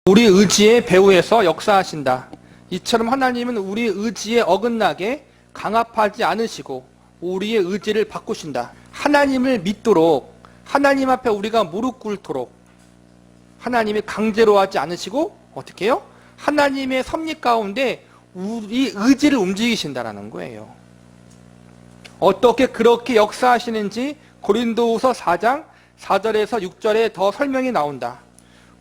우리 의지의 배후에서 역사하신다. 이처럼 하나님은 우리 의지에 어긋나게 강압하지 않으시고 우리의 의지를 바꾸신다. 하나님을 믿도록, 하나님 앞에 우리가 무릎 꿇도록 하나님이 강제로 하지 않으시고 어떻게 해요? 하나님의 섭리 가운데 우리 의지를 움직이신다라는 거예요. 어떻게 그렇게 역사하시는지 고린도후서 4장 4절에서 6절에 더 설명이 나온다.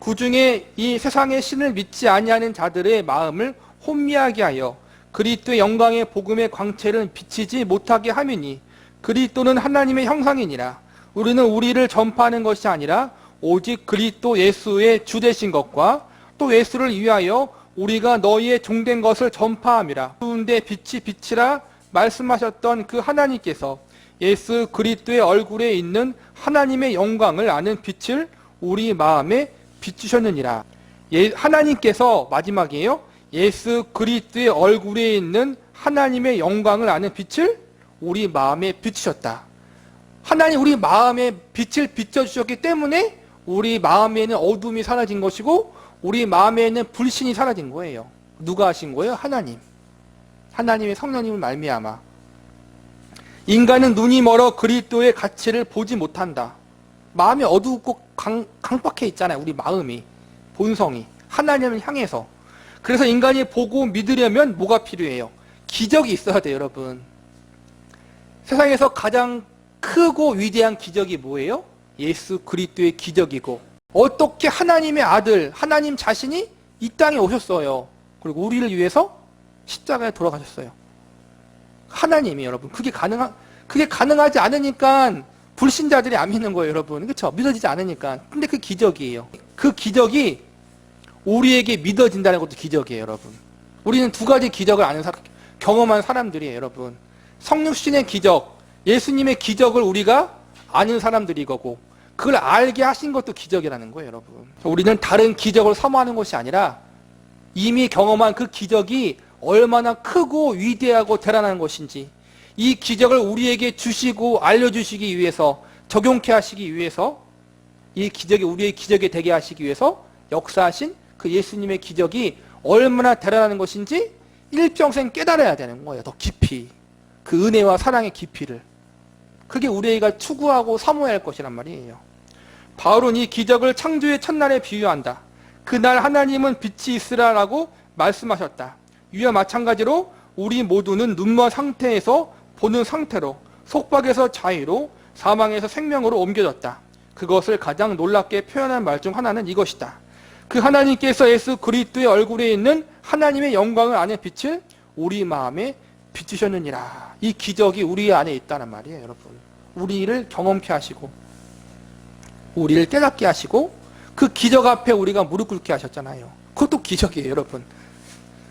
그중에 이 세상의 신을 믿지 아니하는 자들의 마음을 혼미하게 하여 그리스도의 영광의 복음의 광채를 비치지 못하게 함이니 그리스도는 하나님의 형상이니라. 우리는 우리를 전파하는 것이 아니라 오직 그리스도 예수의 주 되신 것과 또 예수를 위하여 우리가 너희의 종된 것을 전파함이라. 어두운데 빛이 비치라 말씀하셨던 그 하나님께서 예수 그리스도의 얼굴에 있는 하나님의 영광을 아는 빛을 우리 마음에 비추셨느니라. 하나님께서 마지막이에요. 예수 그리스도의 얼굴에 있는 하나님의 영광을 아는 빛을 우리 마음에 비추셨다. 하나님 우리 마음에 빛을 비춰주셨기 때문에 우리 마음에는 어둠이 사라진 것이고 우리 마음에는 불신이 사라진 거예요. 누가 하신 거예요? 하나님. 하나님의 성령님을 말미암아. 인간은 눈이 멀어 그리스도의 가치를 보지 못한다. 마음이 어둡고 강박해 있잖아요. 우리 마음이, 본성이 하나님을 향해서. 그래서 인간이 보고 믿으려면 뭐가 필요해요? 기적이 있어야 돼요, 여러분. 세상에서 가장 크고 위대한 기적이 뭐예요? 예수 그리스도의 기적이고, 어떻게 하나님의 아들, 하나님 자신이 이 땅에 오셨어요. 그리고 우리를 위해서 십자가에 돌아가셨어요. 하나님이, 여러분. 그게 가능하지 않으니까 불신자들이 안 믿는 거예요, 여러분. 그렇죠? 믿어지지 않으니까. 근데 그 기적이에요. 그 기적이 우리에게 믿어진다는 것도 기적이에요, 여러분. 우리는 두 가지 기적을 경험한 사람들이에요, 여러분. 성육신의 기적, 예수님의 기적을 우리가 아는 사람들이고, 그걸 알게 하신 것도 기적이라는 거예요, 여러분. 우리는 다른 기적을 사모하는 것이 아니라 이미 경험한 그 기적이 얼마나 크고 위대하고 대단한 것인지, 이 기적을 우리에게 주시고 알려주시기 위해서, 적용케 하시기 위해서, 이 기적이 우리의 기적이 되게 하시기 위해서 역사하신 그 예수님의 기적이 얼마나 대단한 것인지 일평생 깨달아야 되는 거예요. 더 깊이. 그 은혜와 사랑의 깊이를. 그게 우리가 추구하고 사모해야 할 것이란 말이에요. 바울은 이 기적을 창조의 첫날에 비유한다. 그날 하나님은 빛이 있으라라고 말씀하셨다. 이와 마찬가지로 우리 모두는 눈먼 상태에서 보는 상태로, 속박에서 자유로, 사망에서 생명으로 옮겨졌다. 그것을 가장 놀랍게 표현한 말 중 하나는 이것이다. 그 하나님께서 예수 그리스도의 얼굴에 있는 하나님의 영광을 아는 빛을 우리 마음에 비추셨느니라. 이 기적이 우리 안에 있다는 말이에요, 여러분. 우리를 경험케 하시고 우리를 깨닫게 하시고 그 기적 앞에 우리가 무릎 꿇게 하셨잖아요. 그것도 기적이에요, 여러분.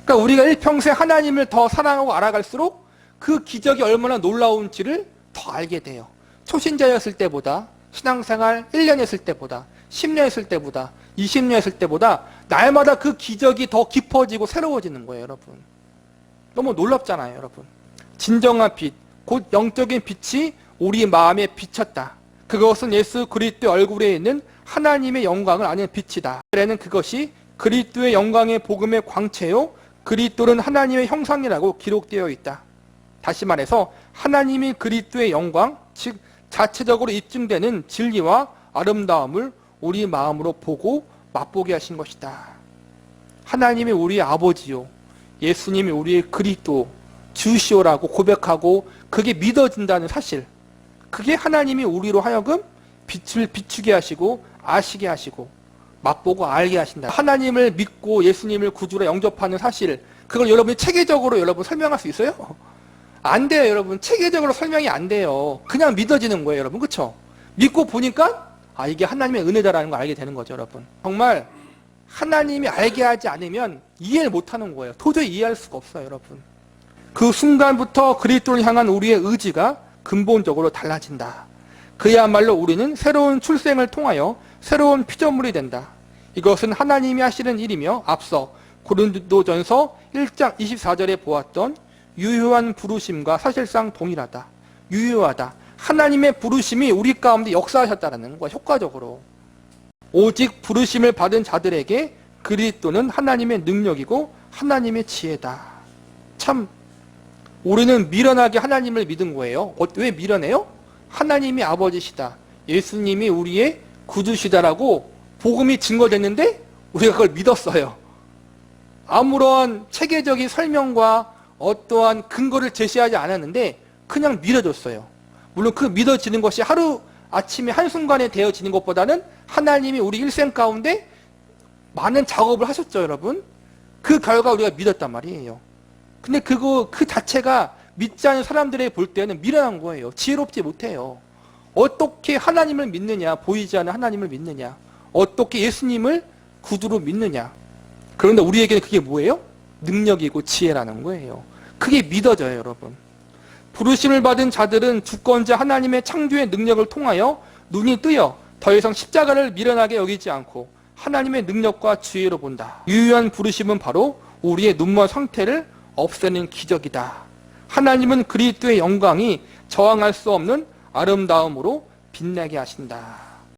그러니까 우리가 일평생 하나님을 더 사랑하고 알아갈수록 그 기적이 얼마나 놀라운지를 더 알게 돼요. 초신자였을 때보다, 신앙생활 1년 했을 때보다, 10년 했을 때보다, 20년 했을 때보다 날마다 그 기적이 더 깊어지고 새로워지는 거예요, 여러분. 너무 놀랍잖아요, 여러분. 진정한 빛, 곧 영적인 빛이 우리 마음에 비쳤다. 그것은 예수 그리스도의 얼굴에 있는 하나님의 영광을 아는 빛이다. 그래는 그것이 그리스도의 영광의 복음의 광채요, 그리스도는 하나님의 형상이라고 기록되어 있다. 다시 말해서 하나님이 그리스도의 영광, 즉 자체적으로 입증되는 진리와 아름다움을 우리 마음으로 보고 맛보게 하신 것이다. 하나님이 우리의 아버지요, 예수님이 우리의 그리스도, 주시오라고 고백하고 그게 믿어진다는 사실, 그게 하나님이 우리로 하여금 빛을 비추게 하시고 아시게 하시고 맛보고 알게 하신다. 하나님을 믿고 예수님을 구주로 영접하는 사실, 그걸 여러분이 체계적으로 여러분 설명할 수 있어요? 안 돼요, 여러분. 체계적으로 설명이 안 돼요. 그냥 믿어지는 거예요, 여러분. 그렇죠? 믿고 보니까 이게 하나님의 은혜다라는 걸 알게 되는 거죠, 여러분. 정말 하나님이 알게 하지 않으면 이해를 못하는 거예요. 도저히 이해할 수가 없어요, 여러분. 그 순간부터 그리스도를 향한 우리의 의지가 근본적으로 달라진다. 그야말로 우리는 새로운 출생을 통하여 새로운 피조물이 된다. 이것은 하나님이 하시는 일이며 앞서 고린도전서 1장 24절에 보았던 유효한 부르심과 사실상 동일하다. 유효하다. 하나님의 부르심이 우리 가운데 역사하셨다는 거야, 효과적으로. 오직 부르심을 받은 자들에게 그리스도는 하나님의 능력이고 하나님의 지혜다. 참 우리는 미련하게 하나님을 믿은 거예요. 왜 미련해요? 하나님이 아버지시다, 예수님이 우리의 구주시다라고 복음이 증거됐는데 우리가 그걸 믿었어요. 아무런 체계적인 설명과 어떠한 근거를 제시하지 않았는데 그냥 믿어줬어요. 물론 그 믿어지는 것이 하루 아침에 한순간에 되어지는 것보다는 하나님이 우리 일생 가운데 많은 작업을 하셨죠, 여러분. 그 결과 우리가 믿었단 말이에요. 근데 그 자체가 믿지 않는 사람들이 볼 때는 미련한 거예요. 지혜롭지 못해요. 어떻게 하나님을 믿느냐, 보이지 않는 하나님을 믿느냐, 어떻게 예수님을 구주로 믿느냐. 그런데 우리에게는 그게 뭐예요? 능력이고 지혜라는 거예요. 그게 믿어져요, 여러분. 부르심을 받은 자들은 주권자 하나님의 창조의 능력을 통하여 눈이 뜨여 더 이상 십자가를 미련하게 여기지 않고 하나님의 능력과 지혜로 본다. 유효한 부르심은 바로 우리의 눈먼 상태를 없애는 기적이다. 하나님은 그리스도의 영광이 저항할 수 없는 아름다움으로 빛나게 하신다.